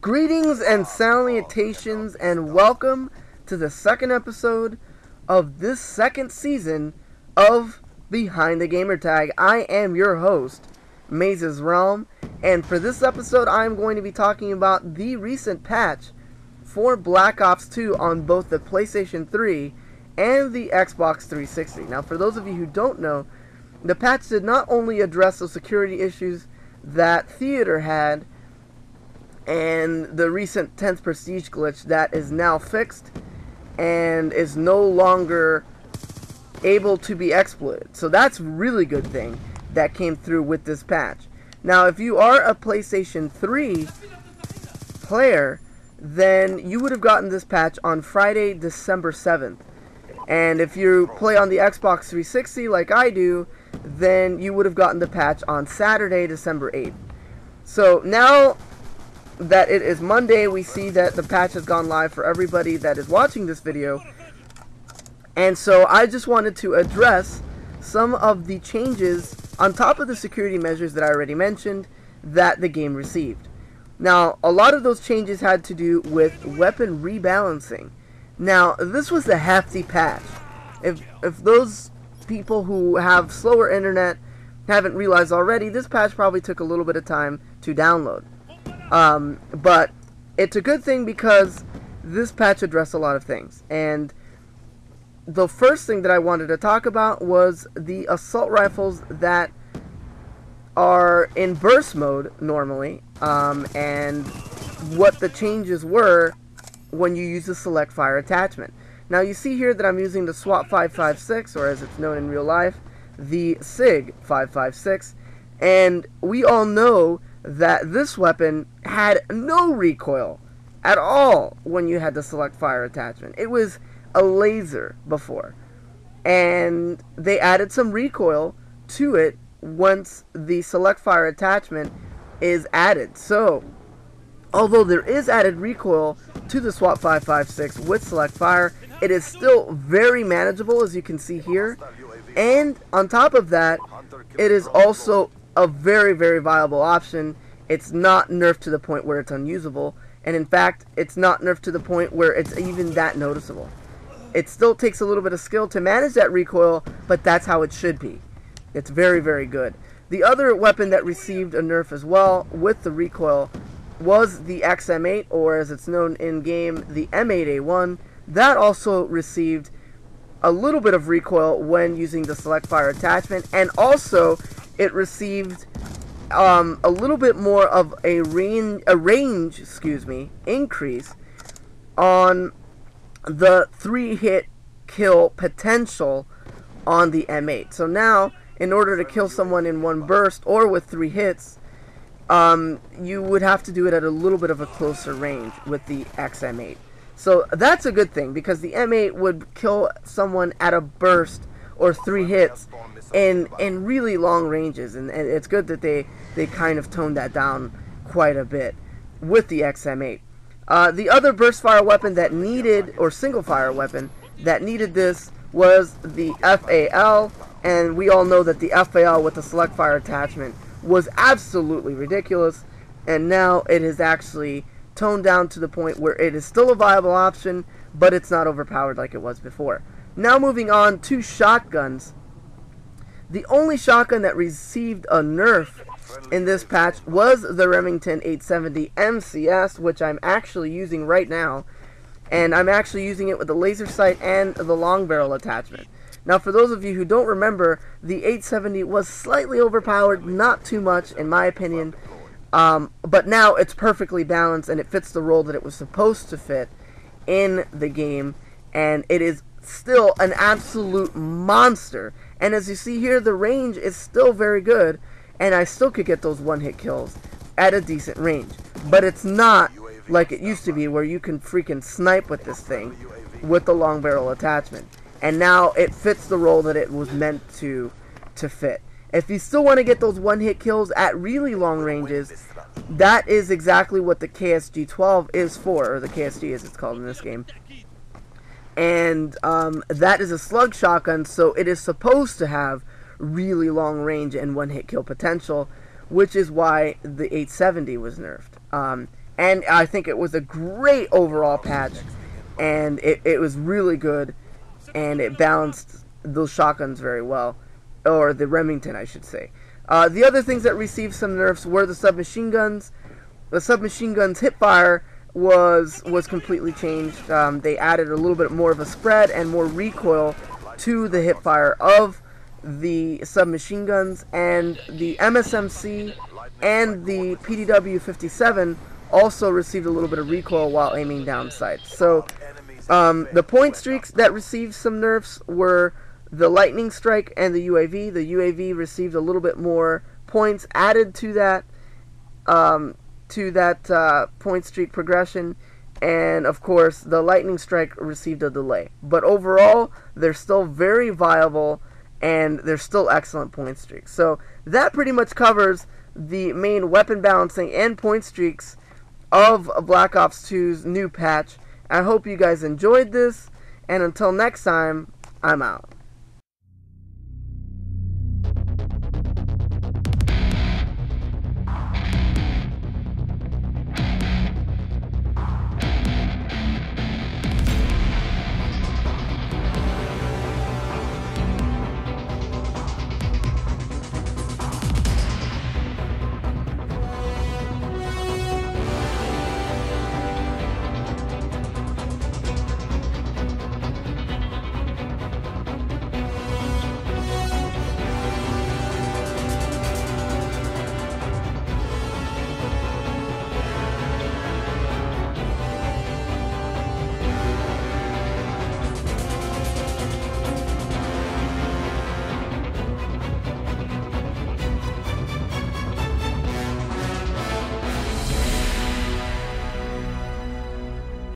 Greetings and salutations and welcome to the second episode of this second season of Behind the Gamertag. I am your host, MazezRealm, and for this episode I am going to be talking about the recent patch for Black Ops 2 on both the PlayStation 3 and the Xbox 360. Now, for those of you who don't know, the patch did not only address the security issues that Theater had and the recent 10th Prestige glitch that is now fixed and is no longer able to be exploited. So that's a really good thing that came through with this patch. Now, if you are a PlayStation 3 player, then you would have gotten this patch on Friday, December 7th. And if you play on the Xbox 360 like I do, then you would have gotten the patch on Saturday, December 8th. So now that it is Monday, we see that the patch has gone live for everybody that is watching this video. And so I just wanted to address some of the changes on top of the security measures that I already mentioned that the game received. Now, a lot of those changes had to do with weapon rebalancing. Now, this was a hefty patch. If those people who have slower internet haven't realized already, this patch probably took a little bit of time to download. But it's a good thing because this patch addressed a lot of things. And the first thing that I wanted to talk about was the assault rifles that are in burst mode normally, and what the changes were when you use the select fire attachment. Now, you see here that I'm using the SWAT 556, or as it's known in real life, the SIG 556, and we all know that this weapon had no recoil at all when you had the select fire attachment. It was a laser before, and they added some recoil to it once the select fire attachment is added. So although there is added recoil to the SWAT 556 with select fire, it is still very manageable, as you can see here. And on top of that, it is also a very, very viable option. It's not nerfed to the point where it's unusable, and in fact, it's not nerfed to the point where it's even that noticeable. It still takes a little bit of skill to manage that recoil, but that's how it should be. It's very, very good. The other weapon that received a nerf as well with the recoil was the XM8, or as it's known in-game, the M8A1. That also received a little bit of recoil when using the select fire attachment, and also it received a little bit more of a range increase on the 3-hit kill potential on the M8. So now, in order to kill someone in one burst or with 3 hits, you would have to do it at a little bit of a closer range with the XM8. So that's a good thing, because the M8 would kill someone at a burst or 3 hits in really long ranges, and it's good that they kind of toned that down quite a bit with the XM8. The other burst fire weapon that needed, or single fire weapon that needed this, was the FAL, and we all know that the FAL with the select fire attachment was absolutely ridiculous, and now it is actually toned down to the point where it is still a viable option, but it's not overpowered like it was before. Now, moving on to shotguns. The only shotgun that received a nerf in this patch was the Remington 870 MCS, which I'm actually using right now, and I'm actually using it with the laser sight and the long barrel attachment. Now, for those of you who don't remember, the 870 was slightly overpowered, not too much in my opinion, but now it's perfectly balanced and it fits the role that it was supposed to fit in the game, and it is still an absolute monster. And as you see here, the range is still very good, and I still could get those one-hit kills at a decent range. But it's not like it used to be, where you can freaking snipe with this thing with the long barrel attachment. And now it fits the role that it was meant to fit. If you still want to get those one-hit kills at really long ranges, that is exactly what the KSG-12 is for, or the KSG as it's called in this game. And that is a slug shotgun, so it is supposed to have really long range and one-hit kill potential, which is why the 870 was nerfed. And I think it was a great overall patch, and it was really good, and it balanced those shotguns very well, or the Remington, I should say. The other things that received some nerfs were the submachine guns. The submachine gun's hipfire was completely changed. They added a little bit more of a spread and more recoil to the hipfire of the submachine guns, and the MSMC and the PDW-57 also received a little bit of recoil while aiming down sights. So the point streaks that received some nerfs were the lightning strike and the UAV. The UAV received a little bit more points added to that point streak progression, and of course the lightning strike received a delay. But overall, they're still very viable, and they're still excellent point streaks. So that pretty much covers the main weapon balancing and point streaks of Black Ops 2's new patch. I hope you guys enjoyed this, and until next time, I'm out.